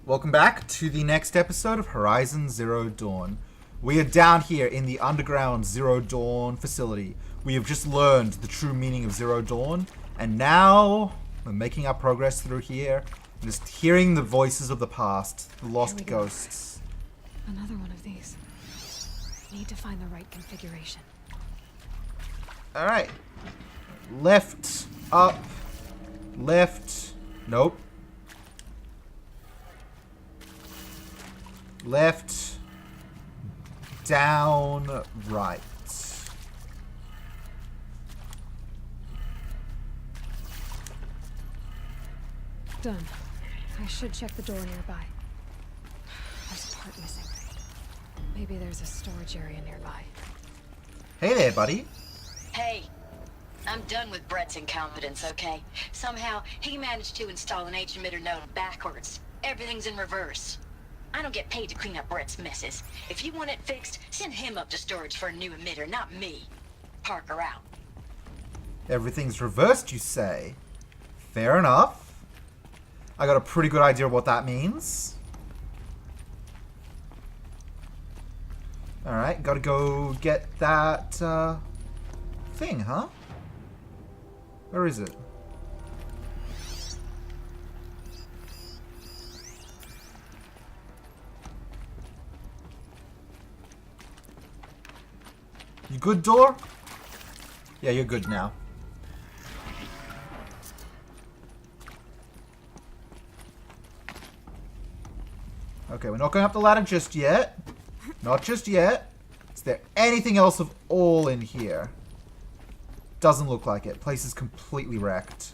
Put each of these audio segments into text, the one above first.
Welcome back to the next episode of Horizon Zero Dawn. We are down here in the underground Zero Dawn facility. We have just learned the true meaning of Zero Dawn, and now we're making our progress through here, just hearing the voices of the past, the lost ghosts. Another one of these. Need to find the right configuration. Alright. Left, up, left, nope. Left, down, right. Done. I should check the door nearby. There's a part missing. Maybe there's a storage area nearby. Hey there, buddy. Hey, I'm done with Brett's incompetence, okay? Somehow, he managed to install an H-emitter node backwards. Everything's in reverse. I don't get paid to clean up Brett's messes. If you want it fixed, send him up to storage for a new emitter, not me. Parker out. Everything's reversed, you say? Fair enough. I got a pretty good idea of what that means. Alright, gotta go get that, thing, huh? Where is it? You good, door? Yeah, you're good now. Okay, we're not going up the ladder just yet. Not just yet. Is there anything else of all in here? Doesn't look like it. Place is completely wrecked.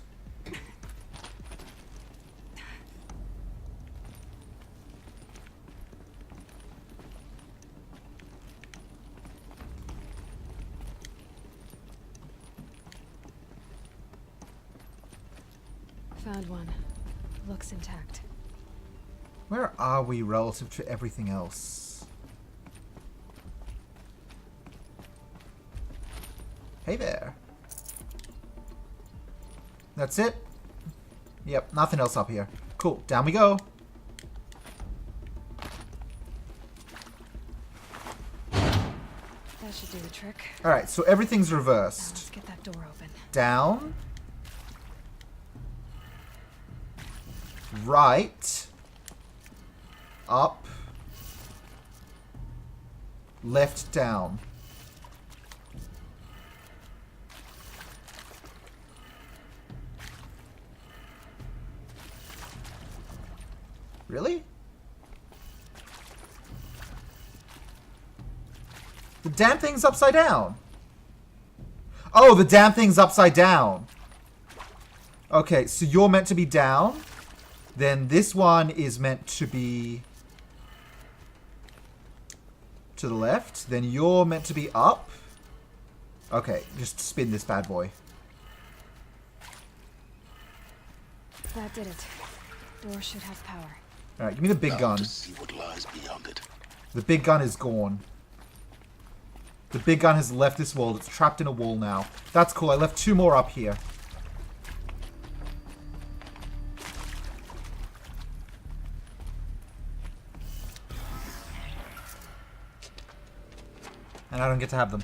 Found one. Looks intact. Where are we relative to everything else? Hey there. That's it? Yep, nothing else up here. Cool, down we go. That should do the trick. Alright, so everything's Now reversed. let's get that door open. Down. Right. Up. Left, down. Really? The damn thing's upside down. Oh, the damn thing's upside down. Okay, so you're meant to be down. Then this one is meant to be to the left. Then you're meant to be up. Okay, just spin this bad boy. That did it. Door should have power. Alright, give me the big gun. To see what lies beyond it. The big gun is gone. The big gun has left this world. It's trapped in a wall now. That's cool. I left 2 more up here. And I don't get to have them.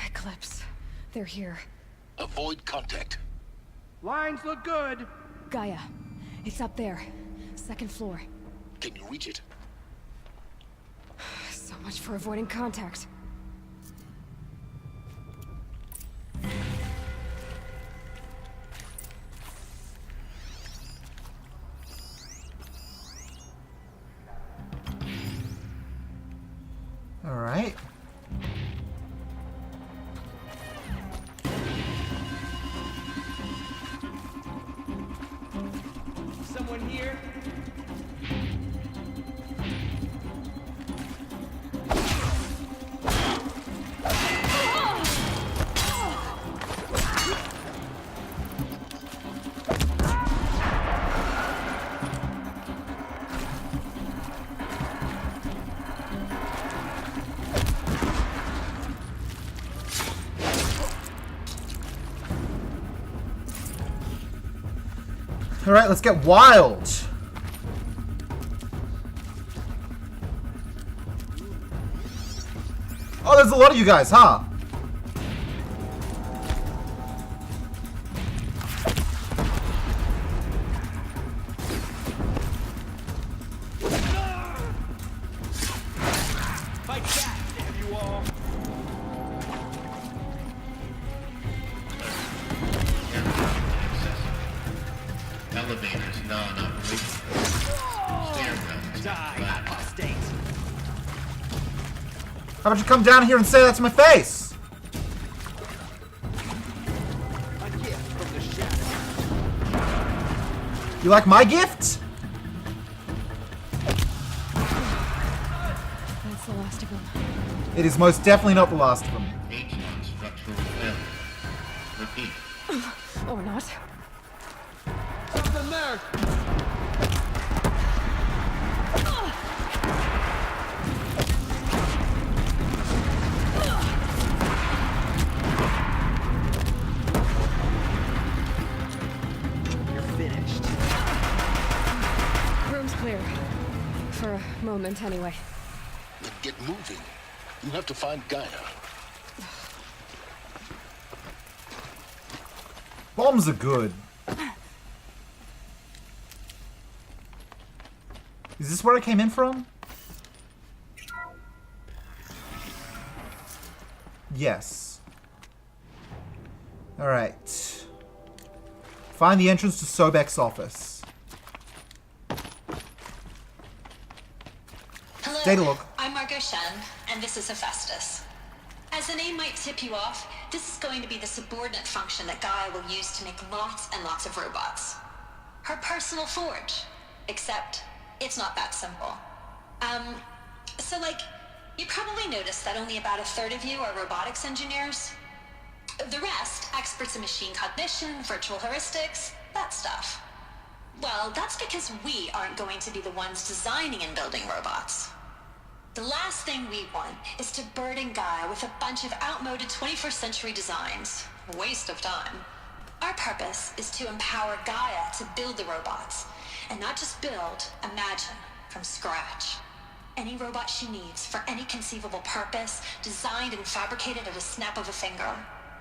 Eclipse. They're here. Avoid contact. Lines look good. Gaia. It's up there. 2nd floor. Can you reach it? So much for avoiding contact. Alright. Someone here? Alright, let's get wild. Oh, there's a lot of you guys, huh? Fight back, damn you all. Elevators non-operational. Stairwells. Die, apostate. How about you come down here and say that to my face? A gift from the shadow. You like my gift? That's the last of them. It is most definitely not the last of them. H1 structural failure. Repeat. Or not. Something there. You're finished. Room's clear. For a moment, anyway. Then get moving. You have to find Gaia. Bombs are good. Is this where I came in from? Yes. Alright. Find the entrance to Sobek's office. Hello, Data log. I'm Margot Shen, and this is Hephaestus. As the name might tip you off, this is going to be the subordinate function that Gaia will use to make lots and lots of robots. Her personal forge. Except, it's not that simple. So you probably noticed that only about a third of you are robotics engineers. The rest, experts in machine cognition, virtual heuristics, that stuff. Well, that's because we aren't going to be the ones designing and building robots. The last thing we want is to burden Gaia with a bunch of outmoded 21st century designs. Waste of time. Our purpose is to empower Gaia to build the robots. And not just build, imagine, from scratch. Any robot she needs for any conceivable purpose, designed and fabricated at a snap of a finger.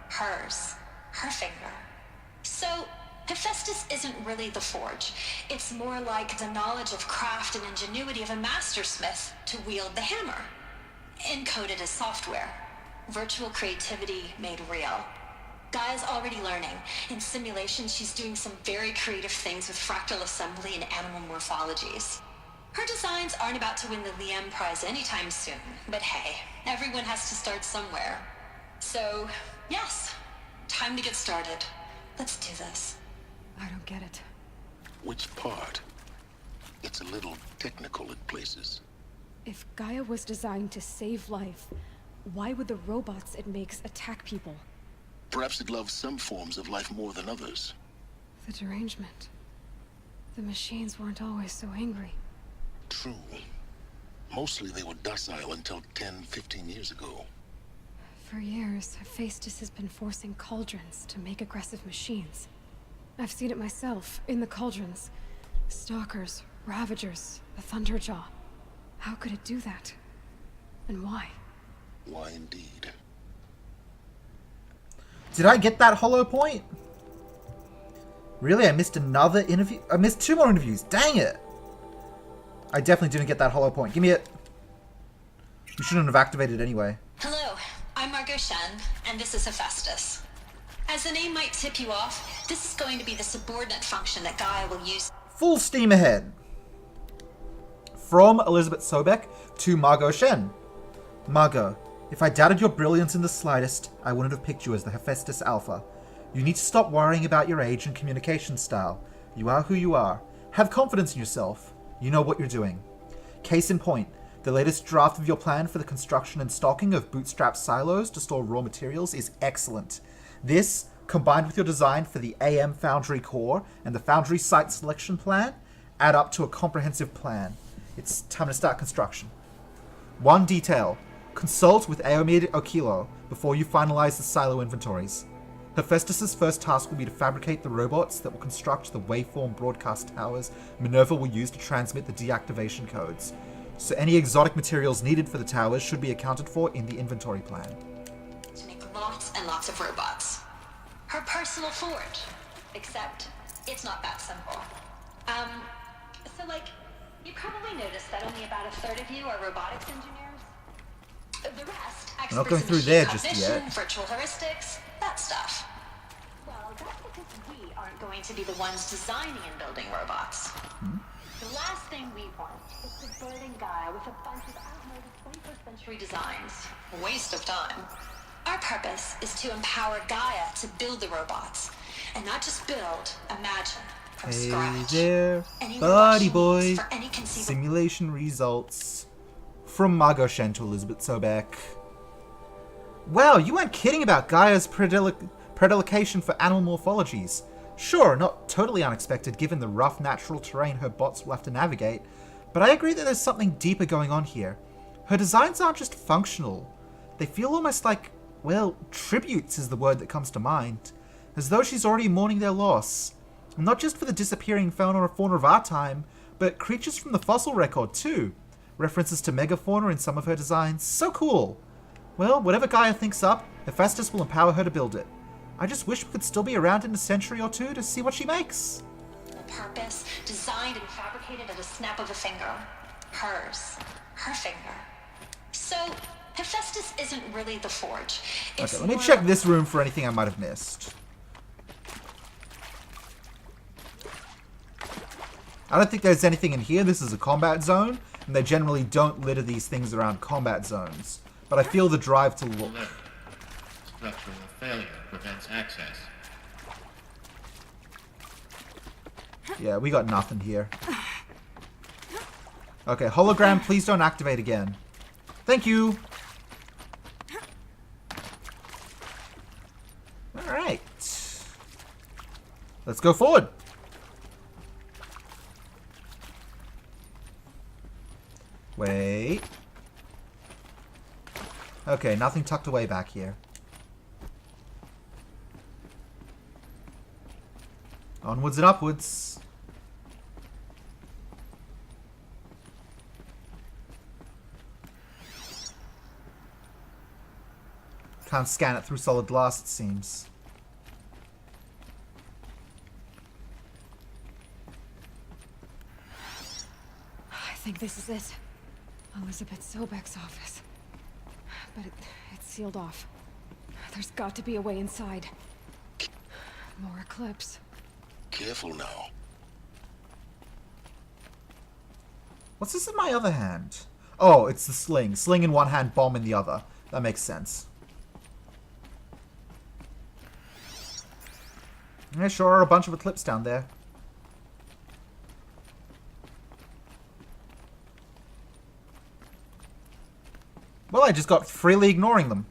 Hers. Her finger. So, Hephaestus isn't really the forge. It's more like the knowledge of craft and ingenuity of a mastersmith to wield the hammer. Encoded as software. Virtual creativity made real. Gaia's already learning. In simulation, she's doing some very creative things with fractal assembly and animal morphologies. Her designs aren't about to win the Liam Prize anytime soon, but hey, everyone has to start somewhere. So, yes, time to get started. Let's do this. I don't get it. Which part? It's a little technical in places. If Gaia was designed to save life, why would the robots it makes attack people? Perhaps it loves some forms of life more than others. The derangement. The machines weren't always so angry. True. Mostly they were docile until 10, 15 years ago. For years, Hephaestus has been forcing cauldrons to make aggressive machines. I've seen it myself, in the cauldrons. Stalkers, Ravagers, the Thunderjaw. How could it do that? And why? Why indeed? Did I get that hollow point? Really? I missed another interview? I missed 2 more interviews. Dang it! I definitely didn't get that hollow point. Give me it. You shouldn't have activated it anyway. Hello, I'm Margot Shen, and this is Hephaestus. As the name might tip you off, this is going to be the subordinate function that Gaia will use. Full steam ahead. From Elizabeth Sobek to Margot Shen. Margot, if I doubted your brilliance in the slightest, I wouldn't have picked you as the Hephaestus Alpha. You need to stop worrying about your age and communication style. You are who you are. Have confidence in yourself. You know what you're doing. Case in point, the latest draft of your plan for the construction and stocking of bootstrap silos to store raw materials is excellent. This, combined with your design for the AM Foundry core and the Foundry site selection plan, add up to a comprehensive plan. It's time to start construction. One detail. Consult with Aomid Okilo before you finalize the silo inventories. Hephaestus' first task will be to fabricate the robots that will construct the waveform broadcast towers Minerva will use to transmit the deactivation codes. So any exotic materials needed for the towers should be accounted for in the inventory plan. To make lots and lots of robots. Her personal forge. Except, it's not that simple. So like, you probably noticed that only about a third of you are robotics engineers. The rest, experts We're not going in through machine there just cognition, yet. virtual heuristics, that stuff. Well, that's because we aren't going to be the ones designing and building robots. The last thing we want is to burden Gaia with a bunch of outmoded 21st century designs. Waste of time. Our purpose is to empower Gaia to build the robots. And not just build, imagine, from Hey scratch. there, Any buddy robot boy. she needs for any conceivable... Simulation results from Margot Shen to Elizabeth Sobek. Wow, you weren't kidding about Gaia's predilection for animal morphologies. Sure, not totally unexpected given the rough natural terrain her bots will have to navigate, but I agree that there's something deeper going on here. Her designs aren't just functional. They feel almost like, well, tributes is the word that comes to mind. As though she's already mourning their loss. Not just for the disappearing fauna of our time, but creatures from the fossil record too. References to megafauna in some of her designs. So cool! Well, whatever Gaia thinks up, Hephaestus will empower her to build it. I just wish we could still be around in a century or two to see what she makes. The purpose, designed and fabricated at a snap of a finger. Hers. Her finger. So, Hephaestus isn't really the forge. It's Okay, let me more check of a- this room for anything I might have missed. I don't think there's anything in here. This is a combat zone, and they generally don't litter these things around combat zones. But I feel the drive to look. Delivered. Structural failure prevents access. Yeah, we got nothing here. Okay, hologram, please don't activate again. Thank you. Alright. Let's go forward. Wait. Okay, nothing tucked away back here. Onwards and upwards. Can't scan it through solid glass, it seems. I think this is it. Elizabeth Sobek's office. But it's sealed off. There's got to be a way inside. More Eclipse. Careful now. What's this in my other hand? Oh, it's the sling. Sling in one hand, bomb in the other. That makes sense. Yeah, sure are a bunch of Eclipse down there. Well, I just got freely ignoring them.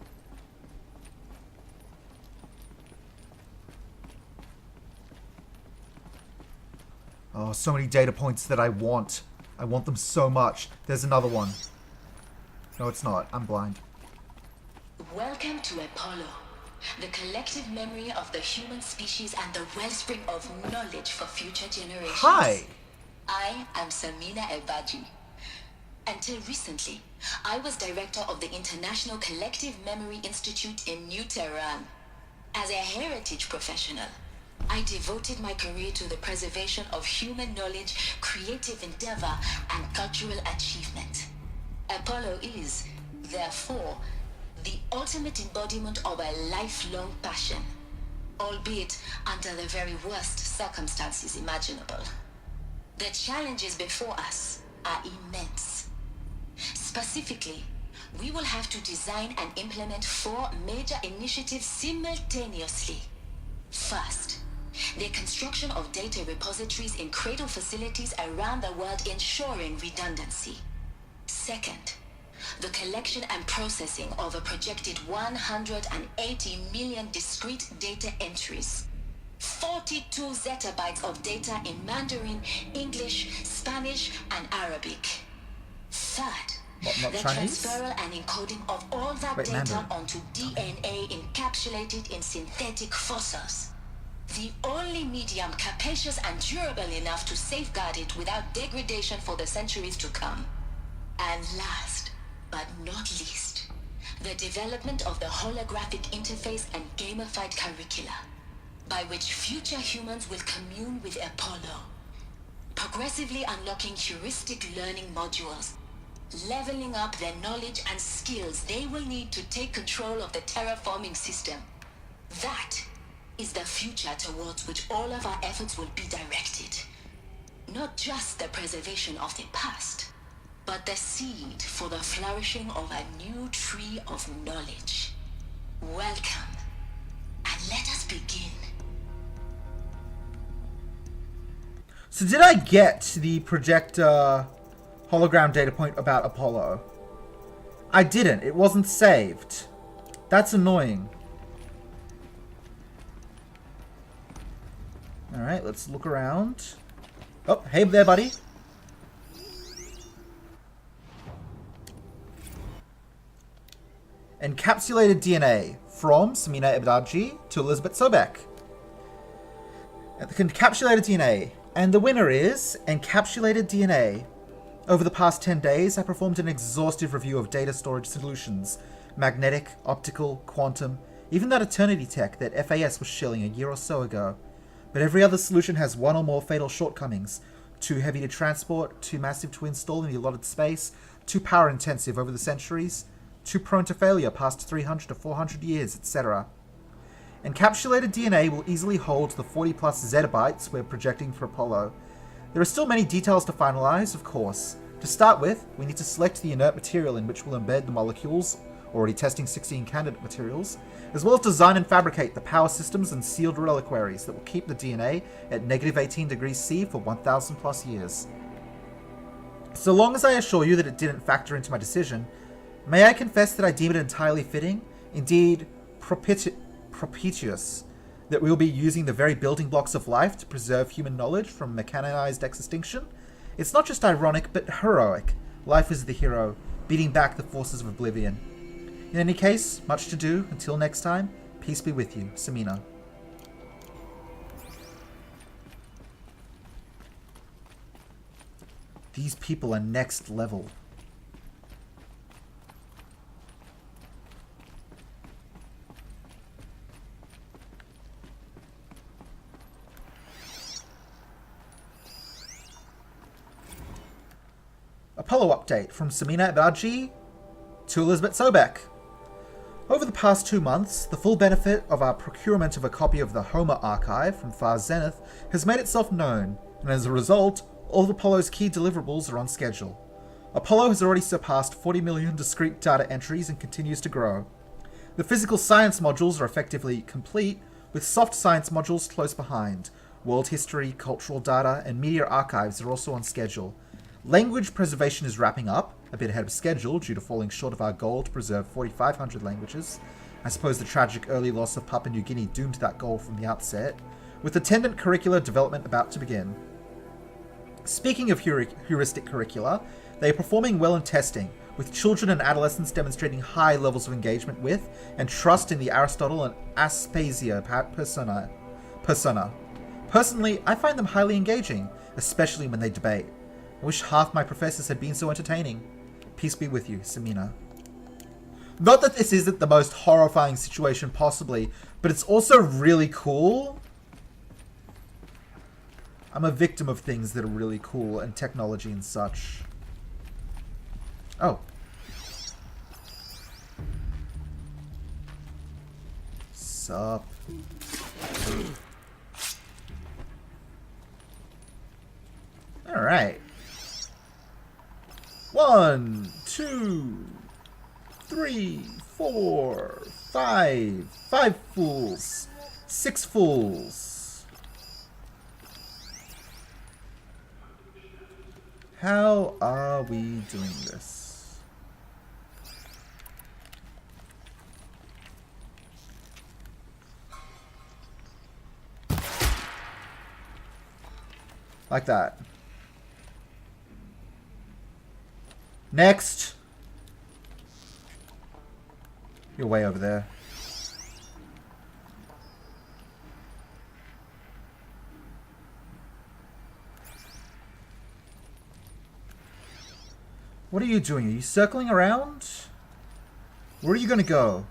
Oh, so many data points that I want. I want them so much. There's another one. No, it's not. I'm blind. Welcome to Apollo, the collective memory of the human species and the wellspring of knowledge for future generations. Hi! I am Samina Ebaji. Until recently, I was director of the International Collective Memory Institute in New Tehran. As a heritage professional, I devoted my career to the preservation of human knowledge, creative endeavor, and cultural achievement. Apollo is, therefore, the ultimate embodiment of a lifelong passion, albeit under the very worst circumstances imaginable. The challenges before us are immense. Specifically, we will have to design and implement 4 major initiatives simultaneously. First, the construction of data repositories in cradle facilities around the world ensuring redundancy. Second, the collection and processing of a projected 180 million discrete data entries. 42 zettabytes of data in Mandarin, English, Spanish, and Arabic. Third, Not the Chinese? transferal and encoding of all that Wait, data Mandarin. onto DNA encapsulated in synthetic fossils. The only medium capacious and durable enough to safeguard it without degradation for the centuries to come. And last, but not least, the development of the holographic interface and gamified curricula, by which future humans will commune with Apollo, progressively unlocking heuristic learning modules, leveling up their knowledge and skills they will need to take control of the terraforming system. That is the future towards which all of our efforts will be directed. Not just the preservation of the past, but the seed for the flourishing of a new tree of knowledge. Welcome, and let us begin. So did I get the projector hologram data point about Apollo? I didn't. It wasn't saved. That's annoying. Alright, let's look around. Oh, hey there, buddy. Encapsulated DNA from Samina Ebdaji to Elizabeth Sobek. The encapsulated DNA. And the winner is Encapsulated DNA. Over the past 10 days, I performed an exhaustive review of data storage solutions. Magnetic, optical, quantum, even that eternity tech that FAS was shilling a year or so ago. But every other solution has one or more fatal shortcomings. Too heavy to transport, too massive to install in the allotted space, too power intensive over the centuries, too prone to failure past 300 to 400 years, etc. Encapsulated DNA will easily hold the 40 plus zettabytes we're projecting for Apollo. There are still many details to finalize, of course. To start with, we need to select the inert material in which we'll embed the molecules, already testing 16 candidate materials, as well as design and fabricate the power systems and sealed reliquaries that will keep the DNA at negative 18 degrees C for 1,000 plus years. So long as I assure you that it didn't factor into my decision, may I confess that I deem it entirely fitting, indeed propitious, that we will be using the very building blocks of life to preserve human knowledge from mechanized extinction? It's not just ironic, but heroic. Life is the hero, beating back the forces of oblivion. In any case, much to do. Until next time, peace be with you, Samina. These people are next level. Apollo update from Samina Ebdaji to Elizabeth Sobek. Over the past 2 months, the full benefit of our procurement of a copy of the Homer archive from Far Zenith has made itself known, and as a result, all of Apollo's key deliverables are on schedule. Apollo has already surpassed 40 million discrete data entries and continues to grow. The physical science modules are effectively complete, with soft science modules close behind. World history, cultural data, and media archives are also on schedule. Language preservation is wrapping up, a bit ahead of schedule due to falling short of our goal to preserve 4,500 languages. I suppose the tragic early loss of Papua New Guinea doomed that goal from the outset, with attendant curricular development about to begin. Speaking of heuristic curricula, they are performing well in testing, with children and adolescents demonstrating high levels of engagement with and trust in the Aristotle and Aspasia persona. Personally, I find them highly engaging, especially when they debate. I wish half my professors had been so entertaining. Peace be with you, Samina. Not that this isn't the most horrifying situation possibly, but it's also really cool. I'm a victim of things that are really cool and technology and such. Oh. Sup. Alright. 1, 2, 3, 4, 5. 5 fools. 6 fools. How are we doing this? Like that. Next. You're way over there. What are you doing? Are you circling around? Where are you gonna go?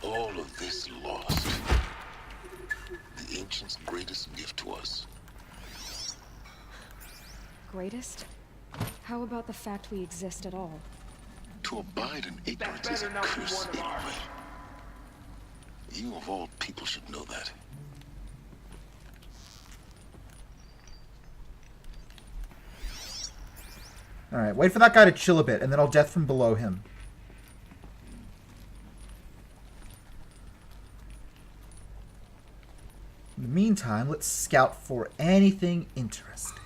All of this lost. The ancients' greatest gift to us. Greatest? How about the fact we exist at all? To abide in ignorance is a better not be curse one of ours. anyway. You of all people should know that. Alright, wait for that guy to chill a bit, and then I'll death from below him. In the meantime, let's scout for anything interesting.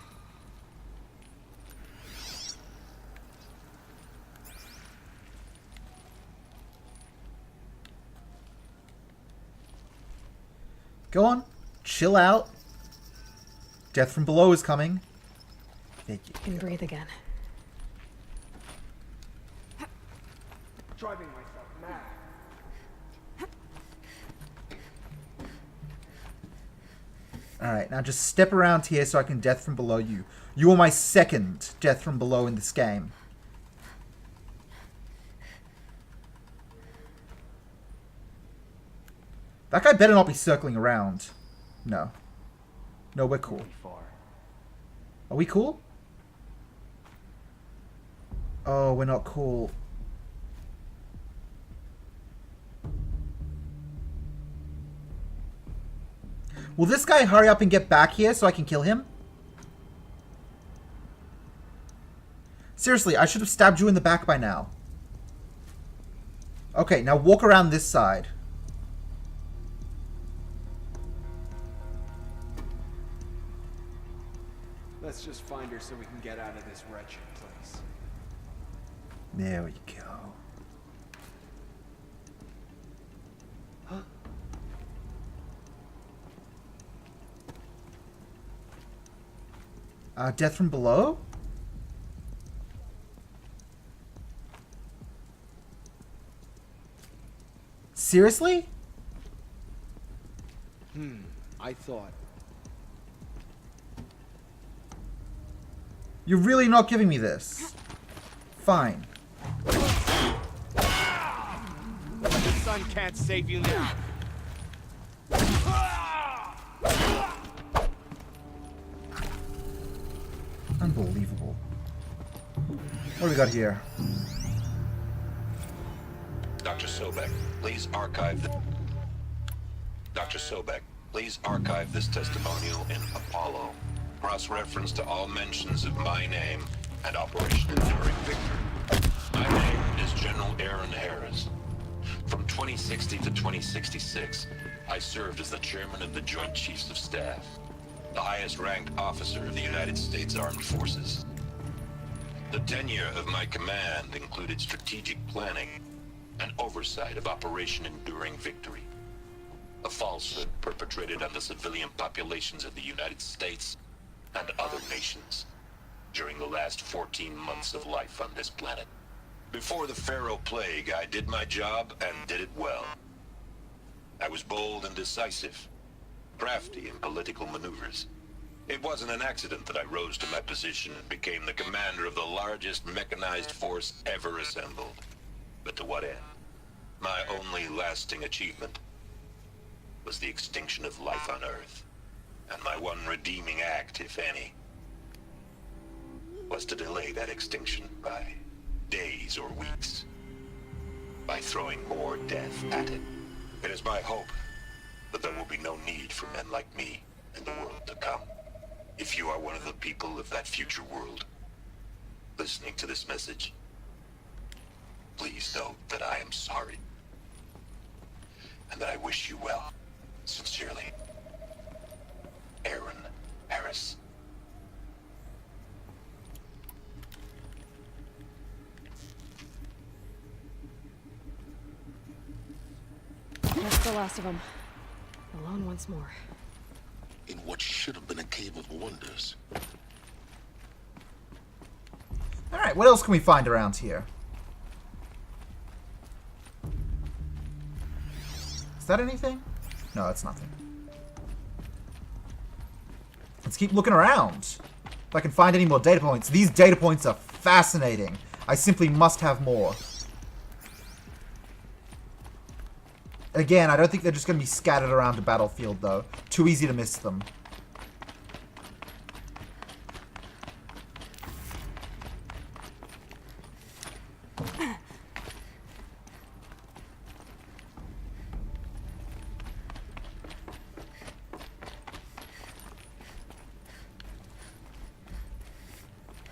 Go on. Chill out. Death from below is coming. Thank you. Can breathe again. Driving myself mad. Alright, now just step around here so I can death from below you. You are my second death from below in this game. That guy better not be circling around. No. No, we're cool. Are we cool? Oh, we're not cool. Will this guy hurry up and get back here so I can kill him? Seriously, I should have stabbed you in the back by now. Okay, now walk around this side. Let's just find her so we can get out of this wretched place. There we go. Death from below? Seriously? I thought. You're really not giving me this. Fine. The sun can't save you now. Unbelievable. What do we got here? Dr. Sobek, please archive Dr. Sobek, please archive this testimonial in Apollo. Cross-reference to all mentions of my name and Operation Enduring Victory. My name is General Aaron Harris. From 2060 to 2066, I served as the chairman of the Joint Chiefs of Staff, the highest-ranked officer of the United States Armed Forces. The tenure of my command included strategic planning and oversight of Operation Enduring Victory, a falsehood perpetrated on the civilian populations of the United States and other nations during the last 14 months of life on this planet. Before the Pharaoh Plague, I did my job and did it well. I was bold and decisive, crafty in political maneuvers. It wasn't an accident that I rose to my position and became the commander of the largest mechanized force ever assembled. But to what end? My only lasting achievement was the extinction of life on Earth. And my one redeeming act, if any, was to delay that extinction by days or weeks, by throwing more death at it. It is my hope that there will be no need for men like me in the world to come. If you are one of the people of that future world listening to this message, please know that I am sorry and that I wish you well. Sincerely, Aaron Harris. That's the last of them. Alone once more. In what should have been a cave of wonders. Alright, what else can we find around here? Is that anything? No, that's nothing. Let's keep looking around. If I can find any more data points. These data points are fascinating. I simply must have more. Again, I don't think they're just going to be scattered around the battlefield, though. Too easy to miss them.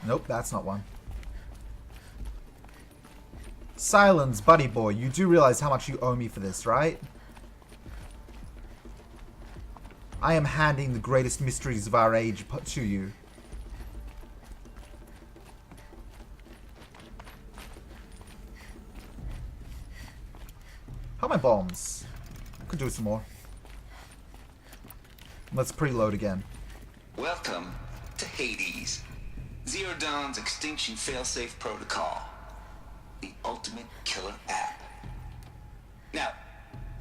Nope, that's not one. Silence, buddy boy. You do realize how much you owe me for this, right? I am handing the greatest mysteries of our age to you. How are my bombs? Could do some more. Let's preload again. Welcome to Hades. Zero Dawn's extinction failsafe protocol. The ultimate killer app. Now,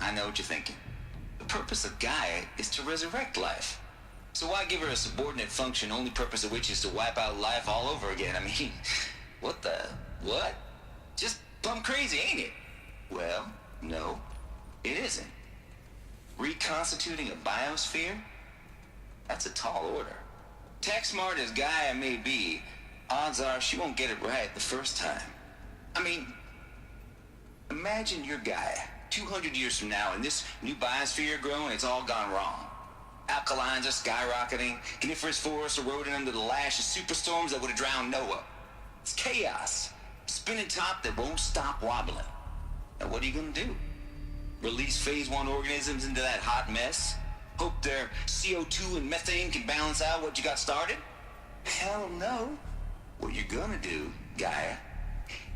I know what you're thinking. The purpose of Gaia is to resurrect life. So why give her a subordinate function, only purpose of which is to wipe out life all over again? I mean, what? Just plumb crazy, ain't it? Well, no, it isn't. Reconstituting a biosphere? That's a tall order. Tech smart as Gaia may be, odds are she won't get it right the first time. I mean, imagine your Gaia 200 years from now and this new biosphere growing, it's all gone wrong. Alkalines are skyrocketing, coniferous forests eroding under the lash of superstorms that would have drowned Noah. It's chaos, spinning top that won't stop wobbling. Now what are you gonna do? Release phase 1 organisms into that hot mess? Hope their CO2 and methane can balance out what you got started? Hell no. What you're gonna do, Gaia,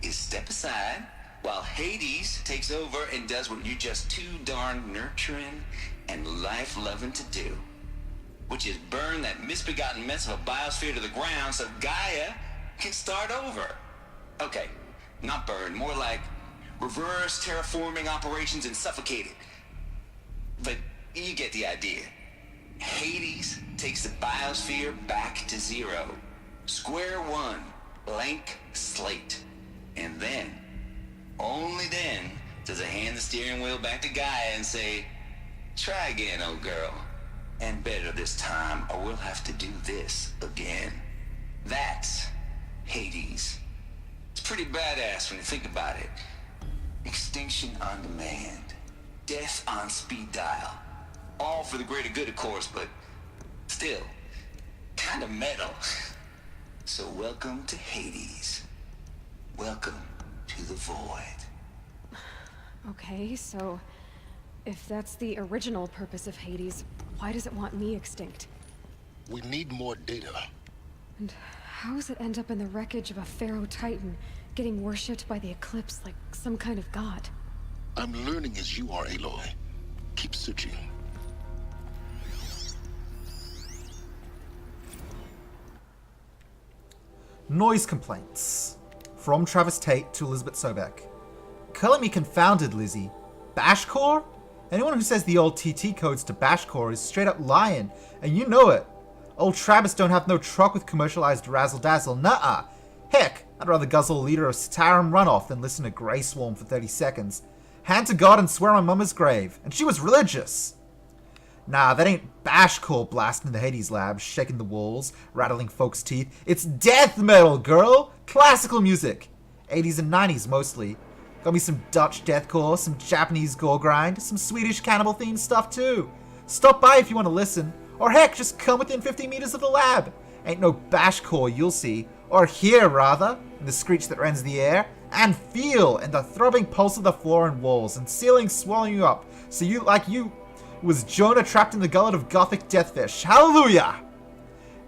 is step aside while Hades takes over and does what you're just too darn nurturing and life-loving to do, which is burn that misbegotten mess of a biosphere to the ground so Gaia can start over. Okay, not burn, more like reverse terraforming operations and suffocate it. But you get the idea. Hades takes the biosphere back to zero. Square one, blank slate. And then, only then, does it hand the steering wheel back to Gaia and say, try again, old girl. And better this time, or we'll have to do this again. That's Hades. It's pretty badass when you think about it. Extinction on demand. Death on speed dial. All for the greater good, of course, but still, kind of metal. So welcome to Hades. Welcome to the void. Okay, so if that's the original purpose of Hades, why does it want me extinct? We need more data. And how does it end up in the wreckage of a pharaoh titan, getting worshipped by the Eclipse like some kind of god? I'm learning as you are, Aloy. Keep searching. Noise complaints. From Travis Tate to Elizabeth Sobek. Calling me confounded, Lizzie. Bashcore? Anyone who says the old TT codes to Bashcore is straight up lying, and you know it. Old Travis don't have no truck with commercialized razzle-dazzle, nuh-uh. Heck, I'd rather guzzle a liter of Satarum runoff than listen to Grey Swarm for 30 seconds. Hand to God and swear on Mama's grave, and she was religious. Nah, that ain't Bashcore blasting the Hades lab, shaking the walls, rattling folks' teeth. It's death metal, girl! Classical music! 80s and 90s mostly. Got me some Dutch deathcore, some Japanese gore grind, some Swedish cannibal themed stuff too. Stop by if you want to listen, or heck, just come within 50 meters of the lab. Ain't no Bashcore you'll see, or hear rather, in the screech that rends the air, and feel in the throbbing pulse of the floor and walls, and ceilings swallowing you up, so you was Jonah trapped in the gullet of gothic deathfish. Hallelujah!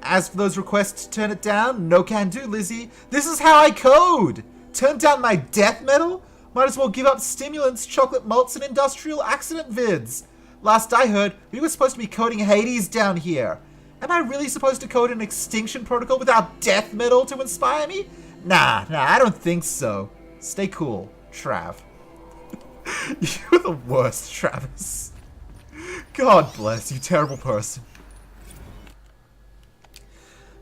As for those requests to turn it down, no can do, Lizzie. This is how I code! Turn down my death metal? Might as well give up stimulants, chocolate malts, and industrial accident vids. Last I heard, we were supposed to be coding Hades down here. Am I really supposed to code an extinction protocol without death metal to inspire me? Nah, I don't think so. Stay cool, Trav. You're the worst, Travis. God bless you, terrible person.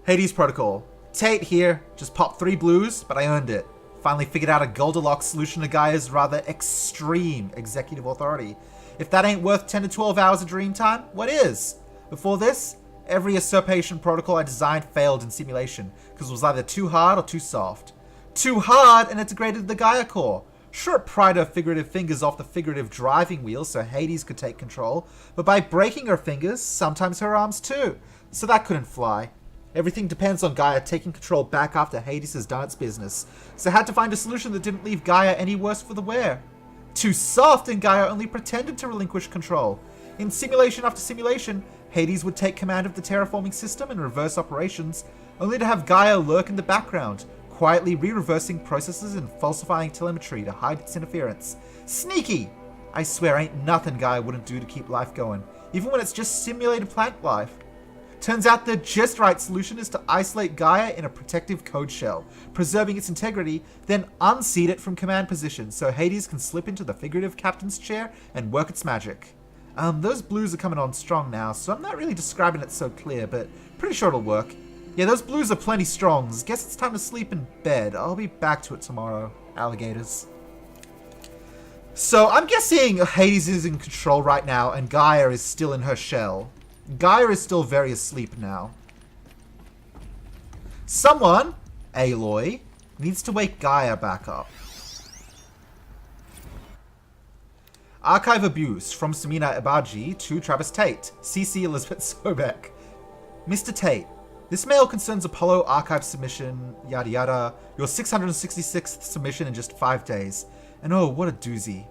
Hades Protocol. Tate here. Just popped 3 blues, but I earned it. Finally figured out a Goldilocks solution to Gaia's rather extreme executive authority. If that ain't worth 10 to 12 hours of dream time, what is? Before this, every usurpation protocol I designed failed in simulation, because it was either too hard or too soft. Too hard, and it degraded the Gaia core. Sure, it pried her figurative fingers off the figurative driving wheel so Hades could take control, but by breaking her fingers, sometimes her arms too. So that couldn't fly. Everything depends on Gaia taking control back after Hades has done its business, so I had to find a solution that didn't leave Gaia any worse for the wear. Too soft, and Gaia only pretended to relinquish control. In simulation after simulation, Hades would take command of the terraforming system and reverse operations, only to have Gaia lurk in the background, quietly re-reversing processes and falsifying telemetry to hide its interference. Sneaky! I swear ain't nothing Gaia wouldn't do to keep life going, even when it's just simulated plant life. Turns out the just right solution is to isolate Gaia in a protective code shell, preserving its integrity, then unseat it from command position so Hades can slip into the figurative captain's chair and work its magic. Those blues are coming on strong now, so I'm not really describing it so clear, but pretty sure it'll work. Yeah, those blues are plenty strong. Guess it's time to sleep in bed. I'll be back to it tomorrow, alligators. So I'm guessing Hades is in control right now and Gaia is still in her shell. Gaia is still very asleep now. Someone, Aloy, needs to wake Gaia back up. Archive abuse from Samina Ibaji to Travis Tate. CC Elizabeth Sobek. Mr. Tate, this mail concerns Apollo archive submission, yada yada, your 666th submission in just 5 days. And oh, what a doozy.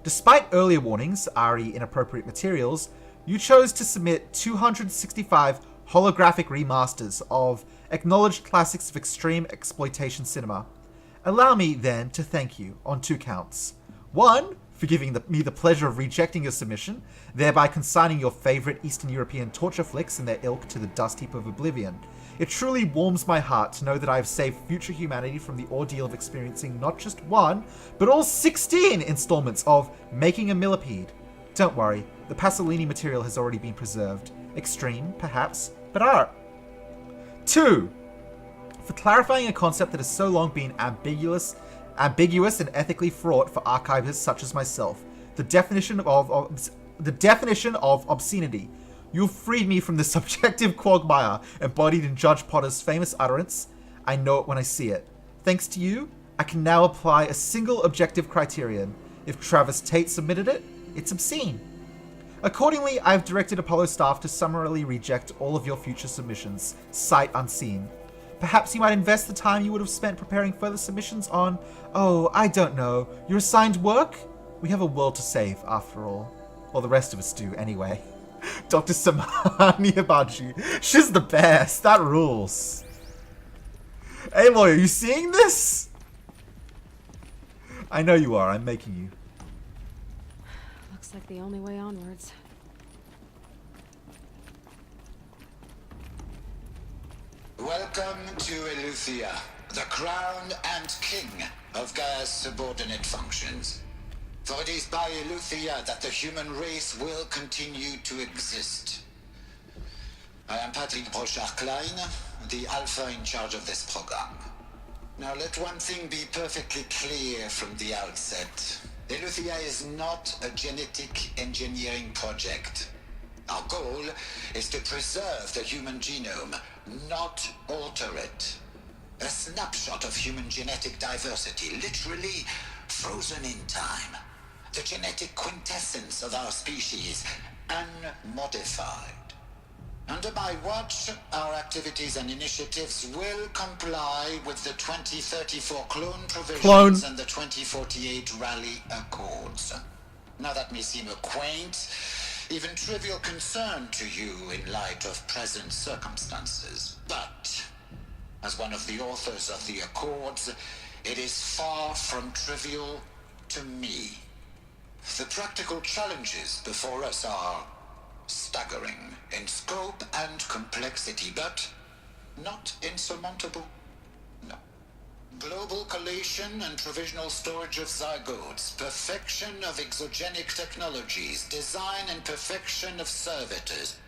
Despite earlier warnings, re inappropriate materials, you chose to submit 265 holographic remasters of acknowledged classics of extreme exploitation cinema. Allow me, then, to thank you on 2 counts. 1, for giving me the pleasure of rejecting your submission, thereby consigning your favorite Eastern European torture flicks and their ilk to the dust heap of oblivion. It truly warms my heart to know that I have saved future humanity from the ordeal of experiencing not just 1, but all 16 installments of Making a Millipede. Don't worry, the Pasolini material has already been preserved. Extreme, perhaps, but art. 2, for clarifying a concept that has so long been ambiguous and ethically fraught for archivists such as myself. The definition of obscenity. You've freed me from the subjective quagmire embodied in Judge Potter's famous utterance, I know it when I see it. Thanks to you, I can now apply a single objective criterion. If Travis Tate submitted it, it's obscene. Accordingly, I've directed Apollo staff to summarily reject all of your future submissions, sight unseen. Perhaps you might invest the time you would have spent preparing further submissions on, oh, I don't know, your assigned work? We have a world to save, after all. Or the rest of us do, anyway. Dr. Samani Abaji, she's the best, that rules. Aloy, are you seeing this? I know you are, I'm making you. Looks like the only way onwards. Welcome to Eleuthia, the crown and king of Gaia's subordinate functions. For it is by Eleuthia that the human race will continue to exist. I am Patrick Brochard-Klein, the Alpha in charge of this program. Now let one thing be perfectly clear from the outset. Eleuthia is not a genetic engineering project. Our goal is to preserve the human genome, not alter it. A snapshot of human genetic diversity, literally frozen in time. The genetic quintessence of our species, unmodified. Under my watch, our activities and initiatives will comply with the 2034 clone provisions and the 2048 Rally Accords. Now that may seem a quaint, even trivial concern to you in light of present circumstances. But, as one of the authors of the Accords, it is far from trivial to me. The practical challenges before us are staggering in scope and complexity, but not insurmountable. No. Global collation and provisional storage of zygotes, perfection of exogenic technologies, design and perfection of servitors,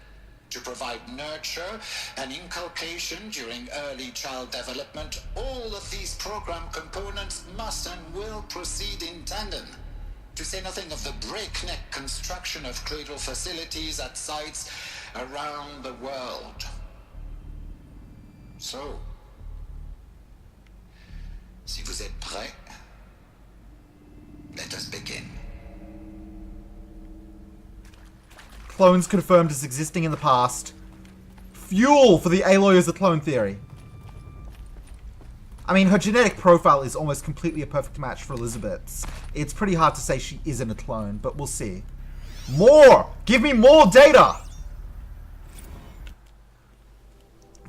to provide nurture and inculcation during early child development, all of these program components must and will proceed in tandem. To say nothing of the breakneck construction of cradle facilities at sites around the world. So, si vous êtes prêts, let us begin. Clones confirmed as existing in the past. Fuel for the Aloy as a clone theory. I mean, her genetic profile is almost completely a perfect match for Elizabeth's. It's pretty hard to say she isn't a clone, but we'll see. More! Give me more data!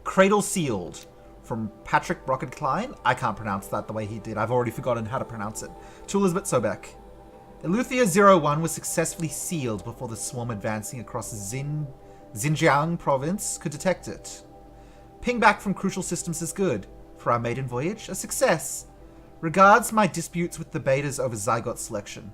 Cradle Sealed. From Patrick Brockett-Klein. I can't pronounce that the way he did. I've already forgotten how to pronounce it. To Elizabeth Sobeck. Eleuthia 01 was successfully sealed before the swarm advancing across Xinjiang province could detect it. Ping back from crucial systems is good. For our maiden voyage, a success. Regards, my disputes with the betas over zygote selection.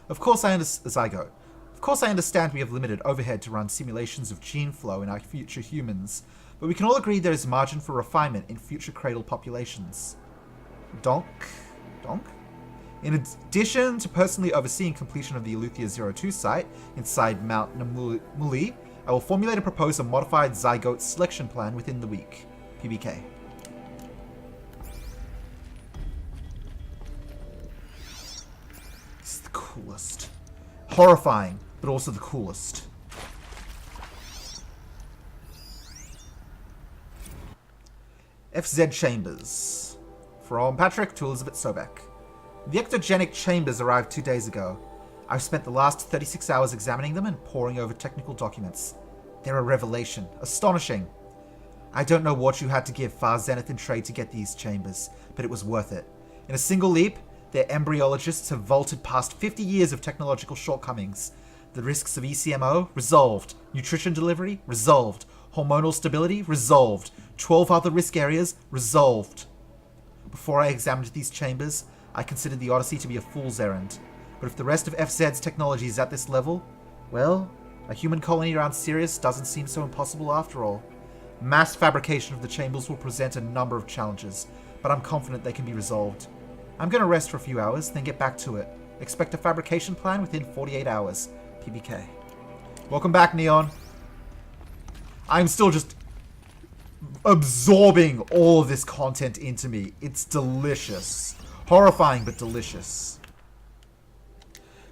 Of course I understand we have limited overhead to run simulations of gene flow in our future humans, but we can all agree there is margin for refinement in future cradle populations. Donk? In addition to personally overseeing completion of the Eleuthia 02 site inside Mount Namuli, I will formulate and propose a modified zygote selection plan within the week. PBK. This is the coolest. Horrifying, but also the coolest. FZ Chambers. From Patrick to Elizabeth Sobeck. The ectogenic chambers arrived 2 days ago. I've spent the last 36 hours examining them and poring over technical documents. They're a revelation. Astonishing. I don't know what you had to give Far Zenith in trade to get these chambers, but it was worth it. In a single leap, their embryologists have vaulted past 50 years of technological shortcomings. The risks of ECMO? Resolved. Nutrition delivery? Resolved. Hormonal stability? Resolved. 12 other risk areas? Resolved. Before I examined these chambers, I considered the Odyssey to be a fool's errand. But if the rest of FZ's technology is at this level, well, a human colony around Sirius doesn't seem so impossible after all. Mass fabrication of the chambers will present a number of challenges, but I'm confident they can be resolved. I'm going to rest for a few hours, then get back to it. Expect a fabrication plan within 48 hours. PBK. Welcome back, Neon. I'm still just absorbing all of this content into me. It's delicious. Horrifying, but delicious.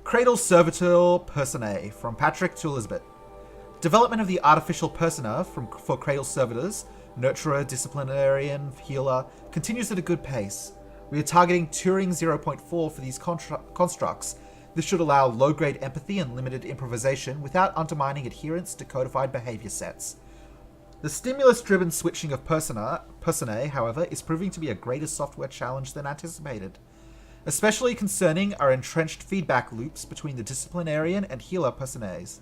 Cradle Servitor Personae, from Patrick to Elizabeth. Development of the artificial persona for Cradle Servitors, Nurturer, Disciplinarian, Healer, continues at a good pace. We are targeting Turing 0.4 for these constructs. This should allow low-grade empathy and limited improvisation without undermining adherence to codified behavior sets. The stimulus-driven switching of personae, however, is proving to be a greater software challenge than anticipated. Especially concerning are entrenched feedback loops between the disciplinarian and healer personaes.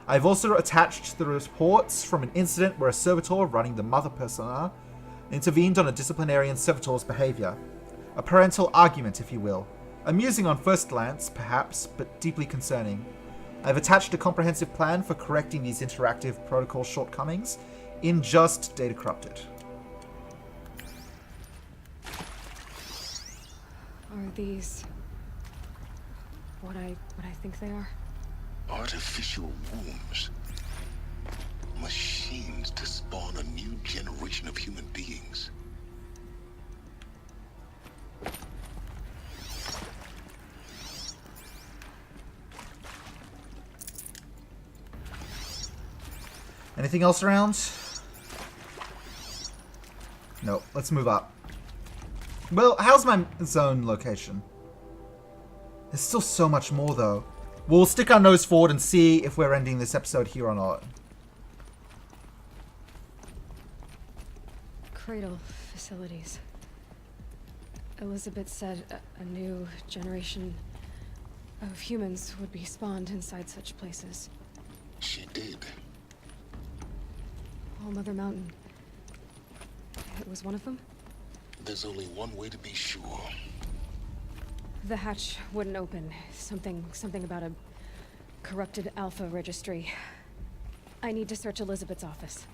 I've also attached the reports from an incident where a servitor running the mother persona intervened on a disciplinarian servitor's behavior. A parental argument, if you will. Amusing on first glance, perhaps, but deeply concerning. I've attached a comprehensive plan for correcting these interactive protocol shortcomings in just Data Corrupted. Are these what I think they are? Artificial wombs. Machines to spawn a new generation of human beings. Anything else around? No, let's move up. Well, how's my zone location? There's still so much more, though. We'll stick our nose forward and see if we're ending this episode here or not. Cradle facilities. Elizabeth said a new generation of humans would be spawned inside such places. She did. All Mother Mountain. It was one of them? There's only one way to be sure. The hatch wouldn't open. Something about a corrupted alpha registry. I need to search Elizabeth's office.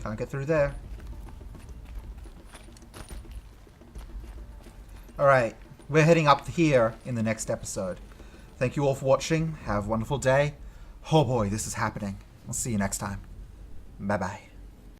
Can't get through there. Alright, we're heading up here in the next episode. Thank you all for watching. Have a wonderful day. Oh boy, this is happening. I'll see you next time. Bye-bye.